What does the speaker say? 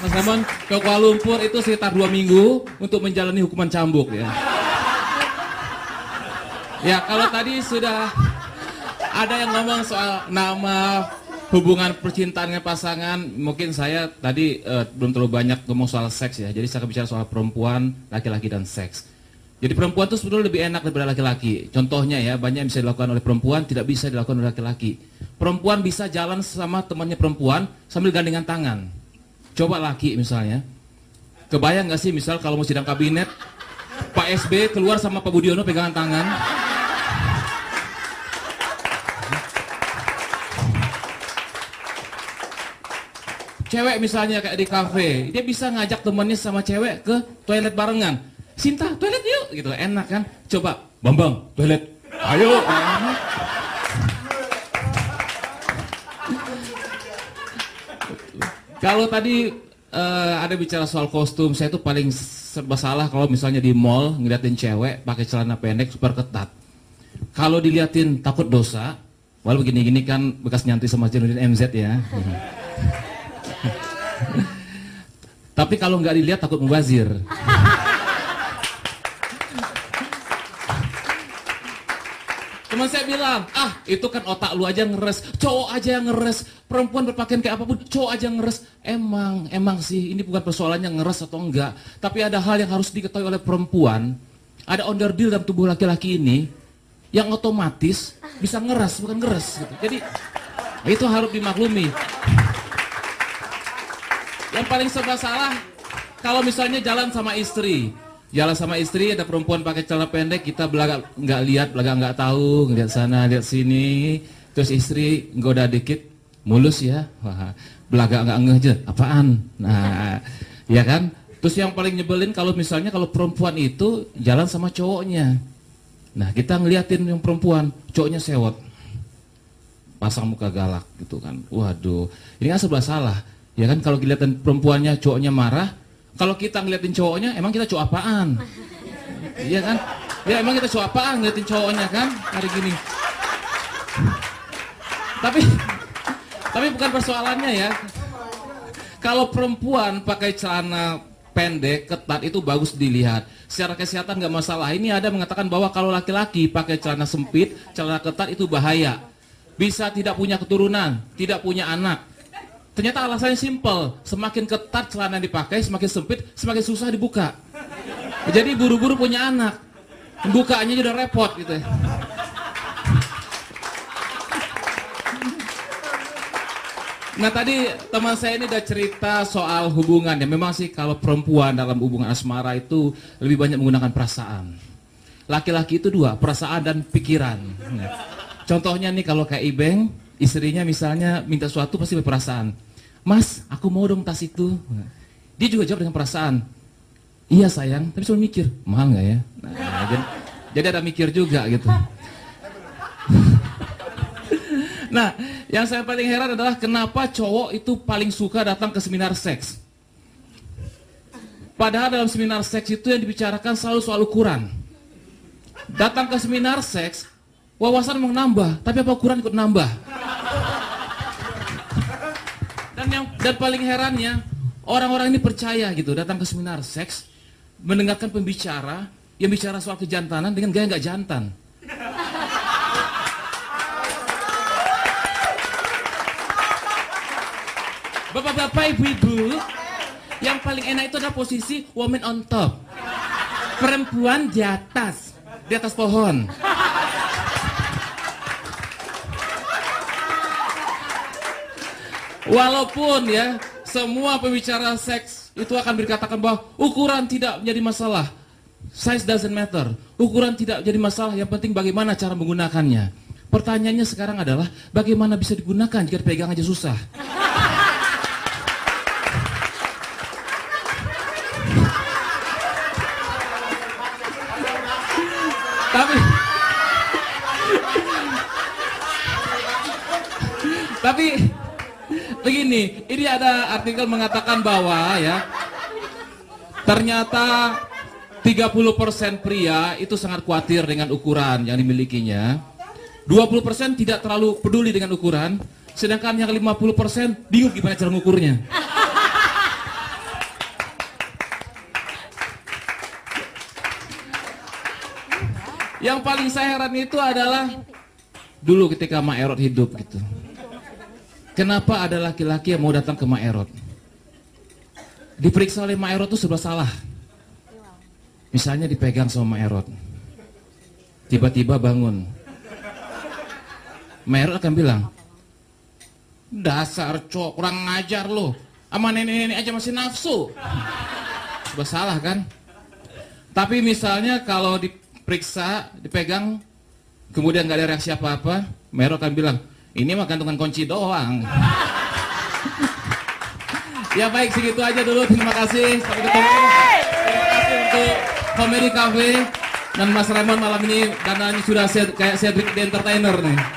Mas Ramon ke Kuala Lumpur itu sekitar 2 minggu untuk menjalani hukuman cambuk ya. Ya kalau tadi sudah ada yang ngomong soal nama, hubungan percintaan dengan pasangan, mungkin saya tadi belum terlalu banyak ngomong soal seks ya. Jadi saya akan bicara soal perempuan, laki-laki dan seks. Jadi perempuan itu sebetulnya lebih enak daripada laki-laki. Contohnya ya, banyak yang bisa dilakukan oleh perempuan, tidak bisa dilakukan oleh laki-laki. Perempuan bisa jalan sama temannya perempuan sambil gandengan tangan. Coba laki misalnya, kebayang nggak sih misal kalau mau sidang kabinet, Pak SB keluar sama Pak Budiono pegangan tangan. Cewek misalnya kayak di kafe, dia bisa ngajak temannya sama cewek ke toilet barengan. Sinta, toilet yuk, gitu, enak kan? Coba, Bambang, toilet, ayo. Kalau tadi ada bicara soal kostum, saya tuh paling serba salah kalau misalnya di mall ngeliatin cewek pakai celana pendek super ketat. Kalau diliatin takut dosa, walau begini-gini kan bekas nyantri sama Jainuddin MZ ya. Tapi kalau nggak dilihat takut mubazir. Teman saya bilang, itu kan otak lu aja ngeres, cowok aja yang ngeres, perempuan berpakaian kayak apapun, cowok aja ngeres. Emang sih, ini bukan persoalannya ngeres atau enggak, tapi ada hal yang harus diketahui oleh perempuan. Ada onderdil dalam tubuh laki-laki ini yang otomatis bisa ngeres, bukan ngeres. Gitu. Jadi itu harus dimaklumi. Yang paling serba salah kalau misalnya jalan sama istri. Jalan sama istri ada perempuan pakai celana pendek, kita belakang nggak lihat, belakang nggak tahu, ngeliat sana, lihat sini. Terus istri goda dikit, mulus ya. Wah, belakang nggak ngeh aja, apaan? Nah, ya kan? Terus yang paling nyebelin kalau misalnya kalau perempuan itu jalan sama cowoknya. Nah, kita ngeliatin yang perempuan, cowoknya sewot. Pasang muka galak gitu kan. Waduh, ini kan serba salah. Ya kan kalau kelihatan perempuannya, cowoknya marah, kalau kita ngeliatin cowoknya, emang kita cowok apaan? Iya kan? Ya emang kita cowok apaan ngeliatin cowoknya kan? Hari gini. Tapi bukan persoalannya ya. Kalau perempuan pakai celana pendek, ketat itu bagus dilihat. Secara kesehatan nggak masalah. Ini ada mengatakan bahwa kalau laki-laki pakai celana sempit, celana ketat itu bahaya. Bisa tidak punya keturunan, tidak punya anak. Ternyata alasannya simpel, semakin ketat celana yang dipakai, semakin sempit, semakin susah dibuka. Jadi buru-buru punya anak, bukanya udah repot gitu. Nah tadi teman saya ini udah cerita soal hubungan ya. Memang sih kalau perempuan dalam hubungan asmara itu lebih banyak menggunakan perasaan. Laki-laki itu dua, perasaan dan pikiran. Contohnya nih kalau kayak Ibeng, istrinya misalnya minta sesuatu pasti berperasaan. Mas, aku mau dong tas itu. Dia juga jawab dengan perasaan. Iya sayang, tapi cuma mikir, mahal nggak ya? Nah, jadi ada mikir juga gitu. Nah, yang saya paling heran adalah kenapa cowok itu paling suka datang ke seminar seks. Padahal dalam seminar seks itu yang dibicarakan selalu soal ukuran. Datang ke seminar seks, wawasan mau nambah, tapi apa ukuran ikut nambah. Dan paling herannya, orang-orang ini percaya gitu, datang ke seminar seks, mendengarkan pembicara yang bicara soal kejantanan dengan gaya nggak jantan. Bapak-bapak, ibu-ibu, yang paling enak itu adalah posisi woman on top. Perempuan di atas pohon. Walaupun ya, semua pembicara seks itu akan berkatakan bahwa ukuran tidak menjadi masalah. Size doesn't matter. Ukuran tidak menjadi masalah, yang penting bagaimana cara menggunakannya. Pertanyaannya sekarang adalah, bagaimana bisa digunakan jika dipegang aja susah? Tapi begini, ini ada artikel mengatakan bahwa ya, ternyata 30% pria itu sangat khawatir dengan ukuran yang dimilikinya. 20% tidak terlalu peduli dengan ukuran, sedangkan yang 50% bingung gimana cara ngukurnya. Yang paling saya heran itu adalah dulu ketika Mak Erot hidup gitu. Kenapa ada laki-laki yang mau datang ke Mak Erot? Diperiksa oleh Mak Erot itu serba salah. Misalnya dipegang sama Mak Erot. Tiba-tiba bangun. Mak Erot akan bilang, dasar cowok kurang ngajar lo. Sama nenek-nenek aja masih nafsu. Serba salah kan? Tapi misalnya kalau diperiksa, dipegang, kemudian nggak ada reaksi apa-apa, Mak Erot akan bilang, ini mah gantungan kunci doang. Ya baik, segitu aja dulu. Terima kasih. Sampai ketemu. Terima kasih untuk Comedy Cafe dan Mas Raymond malam ini karena sudah kayak Cedric the Entertainer nih.